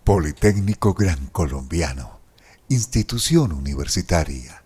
Politécnico Gran Colombiano, institución universitaria,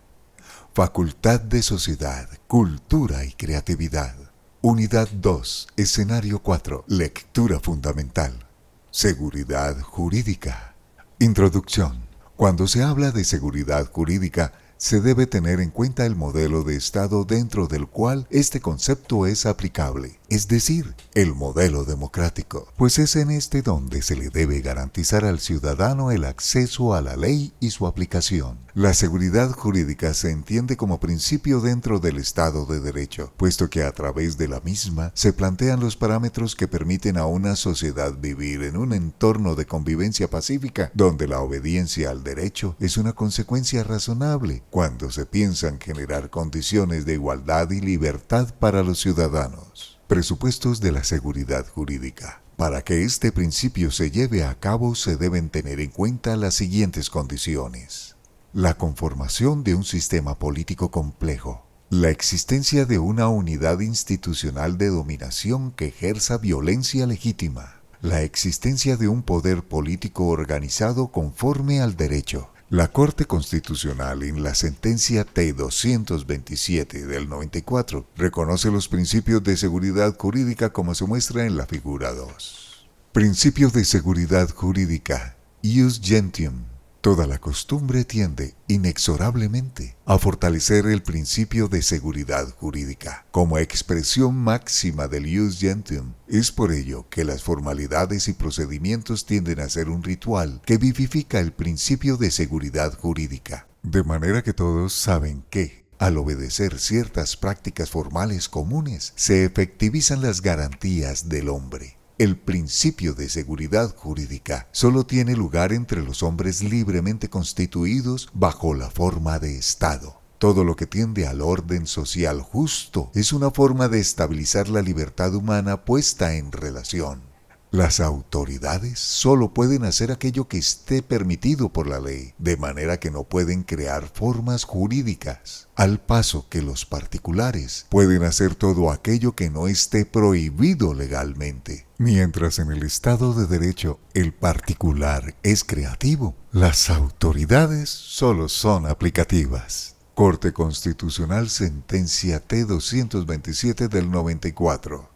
Facultad de Sociedad, Cultura y Creatividad. Unidad 2, Escenario 4, Lectura Fundamental. Seguridad Jurídica. Introducción. Cuando se habla de seguridad jurídica, se debe tener en cuenta el modelo de Estado dentro del cual este concepto es aplicable, es decir, el modelo democrático, pues es en este donde se le debe garantizar al ciudadano el acceso a la ley y su aplicación. La seguridad jurídica se entiende como principio dentro del Estado de Derecho, puesto que a través de la misma se plantean los parámetros que permiten a una sociedad vivir en un entorno de convivencia pacífica, donde la obediencia al derecho es una consecuencia razonable cuando se piensan generar condiciones de igualdad y libertad para los ciudadanos. Presupuestos de la seguridad jurídica. Para que este principio se lleve a cabo se deben tener en cuenta las siguientes condiciones: la conformación de un sistema político complejo, la existencia de una unidad institucional de dominación que ejerza violencia legítima, la existencia de un poder político organizado conforme al derecho. La Corte Constitucional, en la sentencia T-227 del 94, reconoce los principios de seguridad jurídica como se muestra en la figura 2. Principio de seguridad jurídica. Ius gentium. Toda la costumbre tiende, inexorablemente, a fortalecer el principio de seguridad jurídica. Como expresión máxima del ius gentium, es por ello que las formalidades y procedimientos tienden a ser un ritual que vivifica el principio de seguridad jurídica. De manera que todos saben que, al obedecer ciertas prácticas formales comunes, se efectivizan las garantías del hombre. El principio de seguridad jurídica solo tiene lugar entre los hombres libremente constituidos bajo la forma de Estado. Todo lo que tiende al orden social justo es una forma de estabilizar la libertad humana puesta en relación. Las autoridades solo pueden hacer aquello que esté permitido por la ley, de manera que no pueden crear formas jurídicas, al paso que los particulares pueden hacer todo aquello que no esté prohibido legalmente. Mientras en el Estado de Derecho el particular es creativo, las autoridades solo son aplicativas. Corte Constitucional, sentencia T-227 del 94.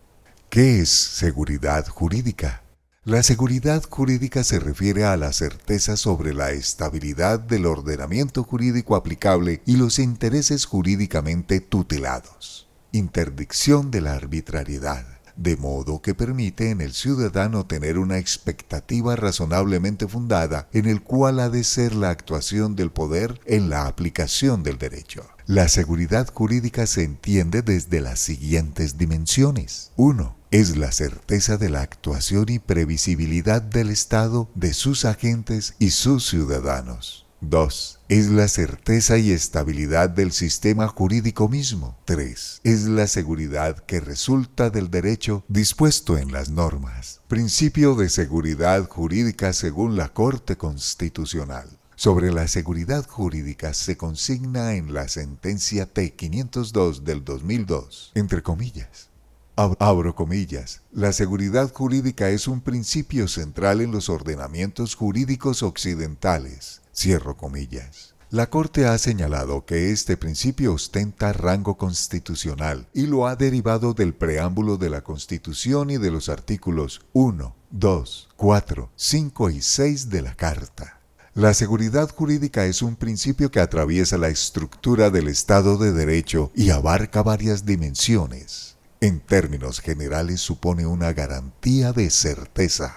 ¿Qué es seguridad jurídica? La seguridad jurídica se refiere a la certeza sobre la estabilidad del ordenamiento jurídico aplicable y los intereses jurídicamente tutelados. Interdicción de la arbitrariedad, de modo que permite en el ciudadano tener una expectativa razonablemente fundada en el cual ha de ser la actuación del poder en la aplicación del derecho. La seguridad jurídica se entiende desde las siguientes dimensiones. 1. Es la certeza de la actuación y previsibilidad del Estado, de sus agentes y sus ciudadanos. 2. Es la certeza y estabilidad del sistema jurídico mismo. 3. Es la seguridad que resulta del derecho dispuesto en las normas. Principio de seguridad jurídica según la Corte Constitucional. Sobre la seguridad jurídica se consigna en la sentencia T-502 del 2002, entre comillas. Abro comillas, la seguridad jurídica es un principio central en los ordenamientos jurídicos occidentales. Cierro comillas. La Corte ha señalado que este principio ostenta rango constitucional y lo ha derivado del preámbulo de la Constitución y de los artículos 1, 2, 4, 5 y 6 de la Carta. La seguridad jurídica es un principio que atraviesa la estructura del Estado de Derecho y abarca varias dimensiones. En términos generales supone una garantía de certeza.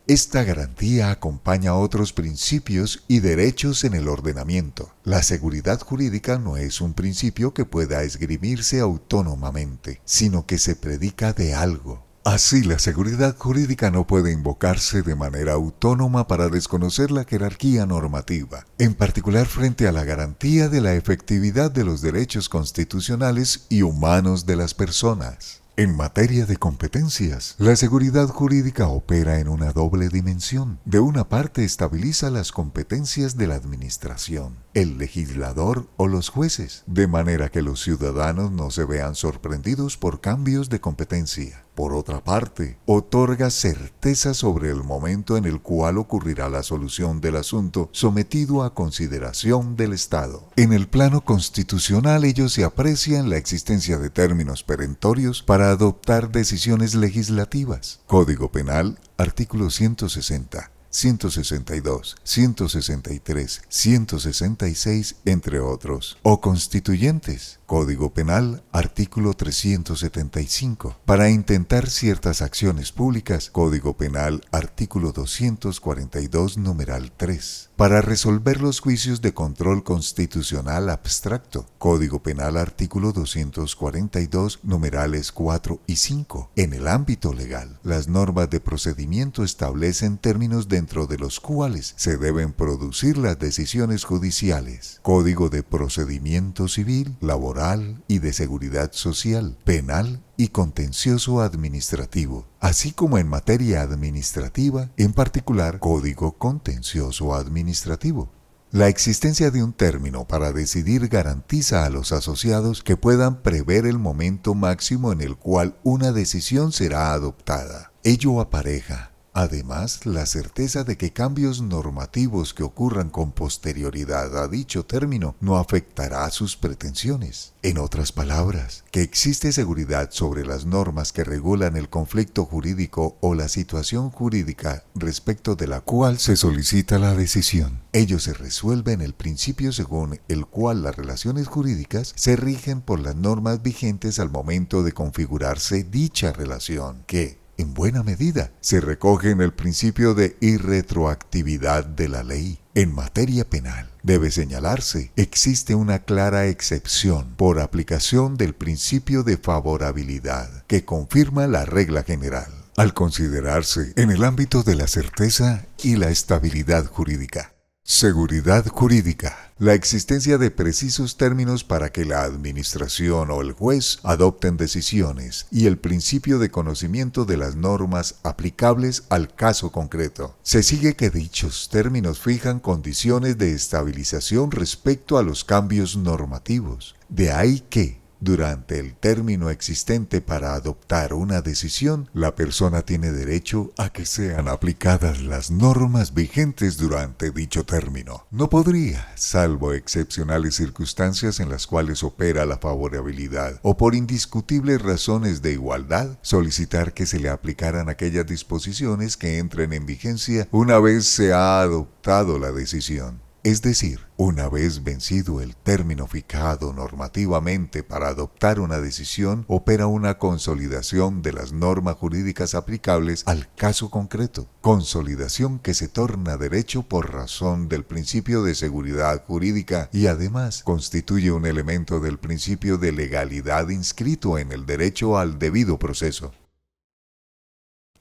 Esta garantía acompaña a otros principios y derechos en el ordenamiento. La seguridad jurídica no es un principio que pueda esgrimirse autónomamente, sino que se predica de algo. Así, la seguridad jurídica no puede invocarse de manera autónoma para desconocer la jerarquía normativa, en particular frente a la garantía de la efectividad de los derechos constitucionales y humanos de las personas. En materia de competencias, la seguridad jurídica opera en una doble dimensión. De una parte, estabiliza las competencias de la administración, el legislador o los jueces, de manera que los ciudadanos no se vean sorprendidos por cambios de competencia. Por otra parte, otorga certeza sobre el momento en el cual ocurrirá la solución del asunto sometido a consideración del Estado. En el plano constitucional ello se aprecia en la existencia de términos perentorios para adoptar decisiones legislativas. Código Penal, artículo 160. 162, 163, 166, entre otros, o constituyentes. Código Penal, artículo 375. Para intentar ciertas acciones públicas, Código Penal, artículo 242, numeral 3. Para resolver los juicios de control constitucional abstracto, Código Penal, artículo 242, numerales 4 y 5. En el ámbito legal, las normas de procedimiento establecen términos dentro de los cuales se deben producir las decisiones judiciales. Código de procedimiento civil, laboral y de seguridad social, penal y contencioso administrativo, así como en materia administrativa, en particular Código Contencioso Administrativo. La existencia de un término para decidir garantiza a los asociados que puedan prever el momento máximo en el cual una decisión será adoptada. Ello apareja, además, la certeza de que cambios normativos que ocurran con posterioridad a dicho término no afectará sus pretensiones. En otras palabras, que existe seguridad sobre las normas que regulan el conflicto jurídico o la situación jurídica respecto de la cual se solicita la decisión. Ello se resuelve en el principio según el cual las relaciones jurídicas se rigen por las normas vigentes al momento de configurarse dicha relación, que, en buena medida, se recoge en el principio de irretroactividad de la ley. En materia penal, debe señalarse, existe una clara excepción por aplicación del principio de favorabilidad, que confirma la regla general, al considerarse en el ámbito de la certeza y la estabilidad jurídica. Seguridad jurídica. La existencia de precisos términos para que la administración o el juez adopten decisiones y el principio de conocimiento de las normas aplicables al caso concreto. Se sigue que dichos términos fijan condiciones de estabilización respecto a los cambios normativos. De ahí que, durante el término existente para adoptar una decisión, la persona tiene derecho a que sean aplicadas las normas vigentes durante dicho término. No podría, salvo excepcionales circunstancias en las cuales opera la favorabilidad o por indiscutibles razones de igualdad, solicitar que se le aplicaran aquellas disposiciones que entren en vigencia una vez se ha adoptado la decisión. Es decir, una vez vencido el término fijado normativamente para adoptar una decisión, opera una consolidación de las normas jurídicas aplicables al caso concreto, consolidación que se torna derecho por razón del principio de seguridad jurídica y además constituye un elemento del principio de legalidad inscrito en el derecho al debido proceso.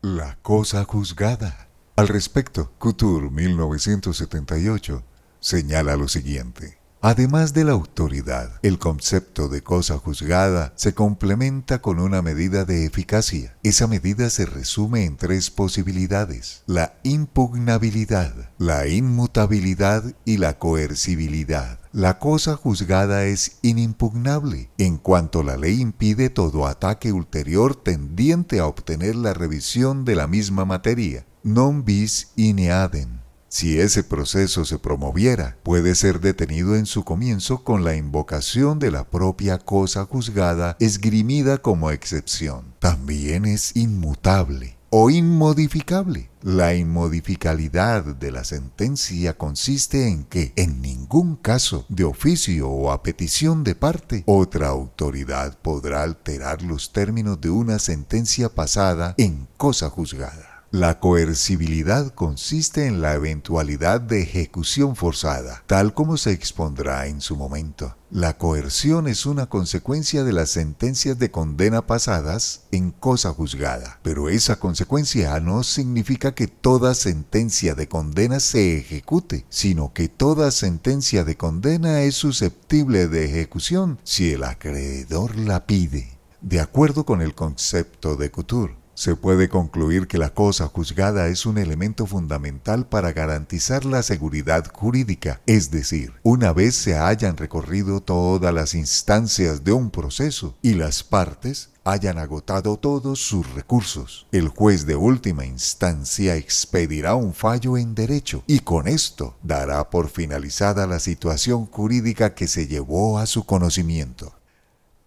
La cosa juzgada. Al respecto, Couture, 1978, señala lo siguiente. Además de la autoridad, el concepto de cosa juzgada se complementa con una medida de eficacia. Esa medida se resume en tres posibilidades: la impugnabilidad, la inmutabilidad y la coercibilidad. La cosa juzgada es inimpugnable, en cuanto la ley impide todo ataque ulterior tendiente a obtener la revisión de la misma materia. Non bis in idem. Si ese proceso se promoviera, puede ser detenido en su comienzo con la invocación de la propia cosa juzgada esgrimida como excepción. También es inmutable o inmodificable. La inmodificabilidad de la sentencia consiste en que, en ningún caso, de oficio o a petición de parte, otra autoridad podrá alterar los términos de una sentencia pasada en cosa juzgada. La coercibilidad consiste en la eventualidad de ejecución forzada, tal como se expondrá en su momento. La coerción es una consecuencia de las sentencias de condena pasadas en cosa juzgada, pero esa consecuencia no significa que toda sentencia de condena se ejecute, sino que toda sentencia de condena es susceptible de ejecución si el acreedor la pide. De acuerdo con el concepto de Couture, se puede concluir que la cosa juzgada es un elemento fundamental para garantizar la seguridad jurídica, es decir, una vez se hayan recorrido todas las instancias de un proceso y las partes hayan agotado todos sus recursos, el juez de última instancia expedirá un fallo en derecho y con esto dará por finalizada la situación jurídica que se llevó a su conocimiento.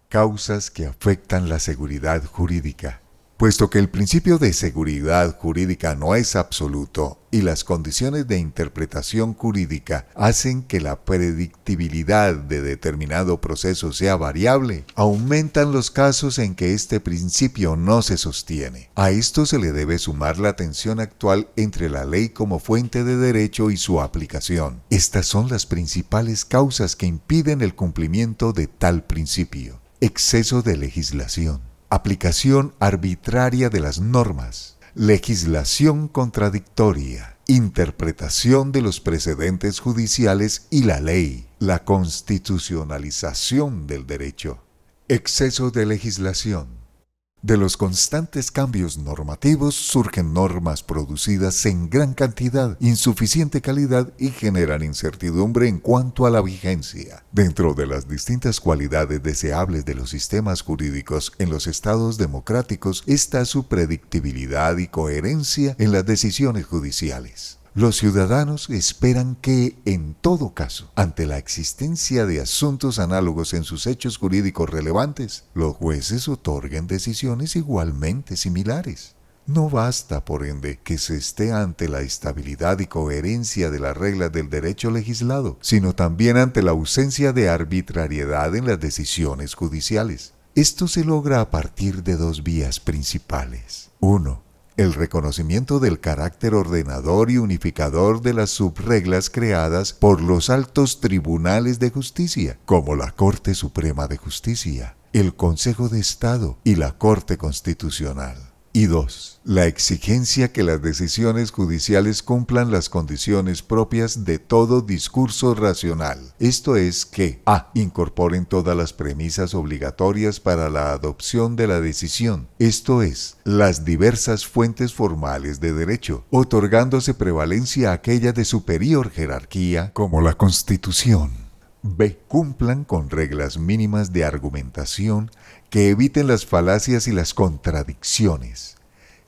Causas que afectan la seguridad jurídica. Puesto que el principio de seguridad jurídica no es absoluto y las condiciones de interpretación jurídica hacen que la predictibilidad de determinado proceso sea variable, aumentan los casos en que este principio no se sostiene. A esto se le debe sumar la tensión actual entre la ley como fuente de derecho y su aplicación. Estas son las principales causas que impiden el cumplimiento de tal principio. Exceso de legislación. Aplicación arbitraria de las normas, legislación contradictoria, interpretación de los precedentes judiciales y la ley, la constitucionalización del derecho. Exceso de legislación. De los constantes cambios normativos surgen normas producidas en gran cantidad, insuficiente calidad y generan incertidumbre en cuanto a la vigencia. Dentro de las distintas cualidades deseables de los sistemas jurídicos en los estados democráticos está su predictibilidad y coherencia en las decisiones judiciales. Los ciudadanos esperan que, en todo caso, ante la existencia de asuntos análogos en sus hechos jurídicos relevantes, los jueces otorguen decisiones igualmente similares. No basta, por ende, que se esté ante la estabilidad y coherencia de las reglas del derecho legislado, sino también ante la ausencia de arbitrariedad en las decisiones judiciales. Esto se logra a partir de dos vías principales. 1. El reconocimiento del carácter ordenador y unificador de las subreglas creadas por los altos tribunales de justicia, como la Corte Suprema de Justicia, el Consejo de Estado y la Corte Constitucional. Y 2. La exigencia que las decisiones judiciales cumplan las condiciones propias de todo discurso racional. Esto es que a. Incorporen todas las premisas obligatorias para la adopción de la decisión, esto es, las diversas fuentes formales de derecho, otorgándose prevalencia a aquella de superior jerarquía, como la Constitución. B. Cumplan con reglas mínimas de argumentación que eviten las falacias y las contradicciones.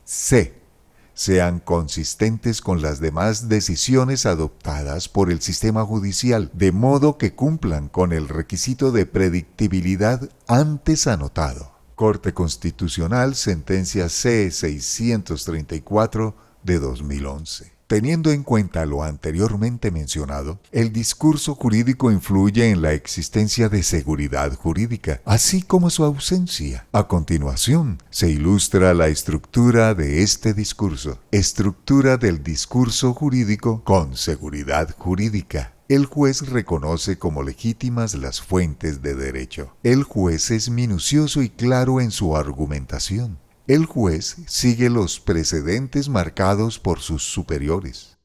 C. Sean consistentes con las demás decisiones adoptadas por el sistema judicial, de modo que cumplan con el requisito de predictibilidad antes anotado. Corte Constitucional, sentencia C-634 de 2011. Teniendo en cuenta lo anteriormente mencionado, el discurso jurídico influye en la existencia de seguridad jurídica, así como su ausencia. A continuación, se ilustra la estructura de este discurso. Estructura del discurso jurídico con seguridad jurídica. El juez reconoce como legítimas las fuentes de derecho. El juez es minucioso y claro en su argumentación. El juez sigue los precedentes marcados por sus superiores.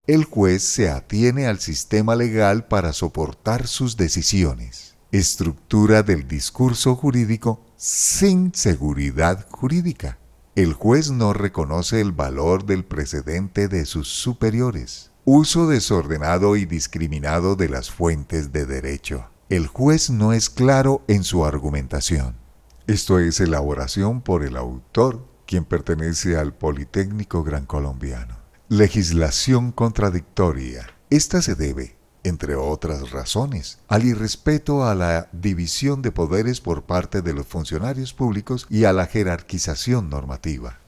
El juez se atiene al sistema legal para soportar sus decisiones. Estructura del discurso jurídico sin seguridad jurídica. El juez no reconoce el valor del precedente de sus superiores. Uso desordenado y discriminado de las fuentes de derecho. El juez no es claro en su argumentación. Esto es elaboración por el autor, quien pertenece al Politécnico Gran Colombiano. Legislación contradictoria. Esta se debe, entre otras razones, al irrespeto a la división de poderes por parte de los funcionarios públicos y a la jerarquización normativa.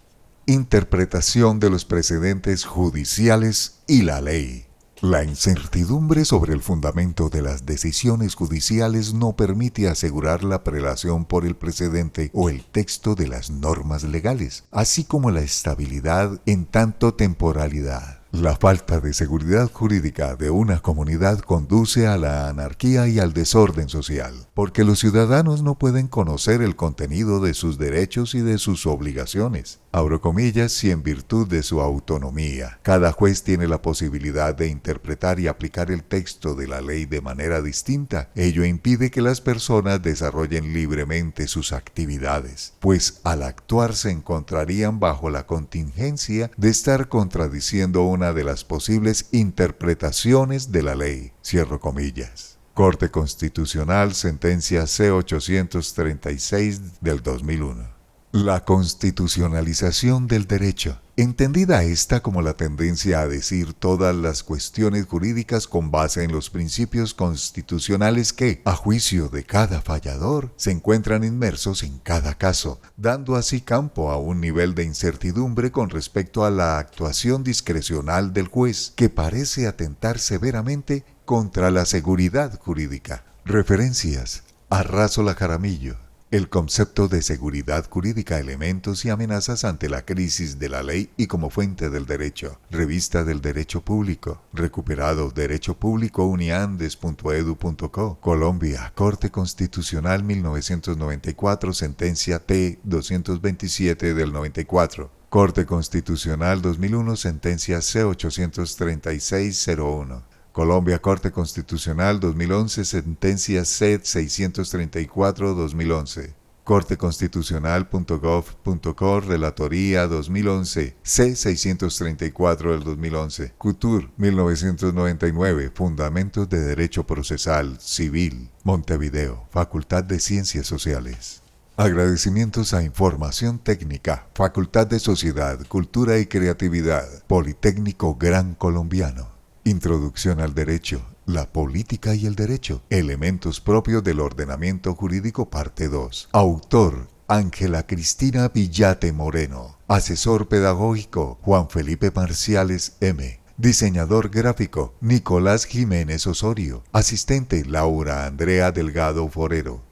Interpretación de los precedentes judiciales y la ley. La incertidumbre sobre el fundamento de las decisiones judiciales no permite asegurar la prelación por el precedente o el texto de las normas legales, así como la estabilidad en tanto temporalidad. La falta de seguridad jurídica de una comunidad conduce a la anarquía y al desorden social, porque los ciudadanos no pueden conocer el contenido de sus derechos y de sus obligaciones. Abro comillas, si en virtud de su autonomía, cada juez tiene la posibilidad de interpretar y aplicar el texto de la ley de manera distinta, ello impide que las personas desarrollen libremente sus actividades, pues al actuar se encontrarían bajo la contingencia de estar contradiciendo una de las posibles interpretaciones de la ley. Cierro comillas. Corte Constitucional, sentencia C-836 del 2001. La constitucionalización del derecho, entendida esta como la tendencia a decir todas las cuestiones jurídicas con base en los principios constitucionales que, a juicio de cada fallador, se encuentran inmersos en cada caso, dando así campo a un nivel de incertidumbre con respecto a la actuación discrecional del juez, que parece atentar severamente contra la seguridad jurídica. Referencias: Arrázola Jaramillo. El concepto de seguridad jurídica, elementos y amenazas ante la crisis de la ley y como fuente del derecho. Revista del Derecho Público. Recuperado Derecho Público uniandes.edu.co. Colombia, Corte Constitucional 1994, sentencia T-227 del 94. Corte Constitucional 2001, sentencia C-836-01. Colombia, Corte Constitucional 2011, sentencia C-634-2011. Corteconstitucional.gov.co, relatoría 2011, C-634 del 2011. CUTUR 1999, Fundamentos de Derecho Procesal Civil. Montevideo, Facultad de Ciencias Sociales. Agradecimientos a Información Técnica, Facultad de Sociedad, Cultura y Creatividad, Politécnico Gran Colombiano. Introducción al Derecho, la Política y el Derecho, elementos propios del ordenamiento jurídico, parte 2. Autor: Ángela Cristina Villate Moreno. Asesor pedagógico: Juan Felipe Marciales M. Diseñador gráfico: Nicolás Jiménez Osorio. Asistente: Laura Andrea Delgado Forero.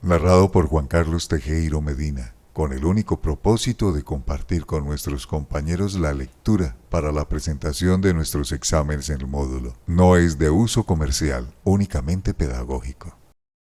Narrado por Juan Carlos Tejero Medina, con el único propósito de compartir con nuestros compañeros la lectura para la presentación de nuestros exámenes en el módulo. No es de uso comercial, únicamente pedagógico.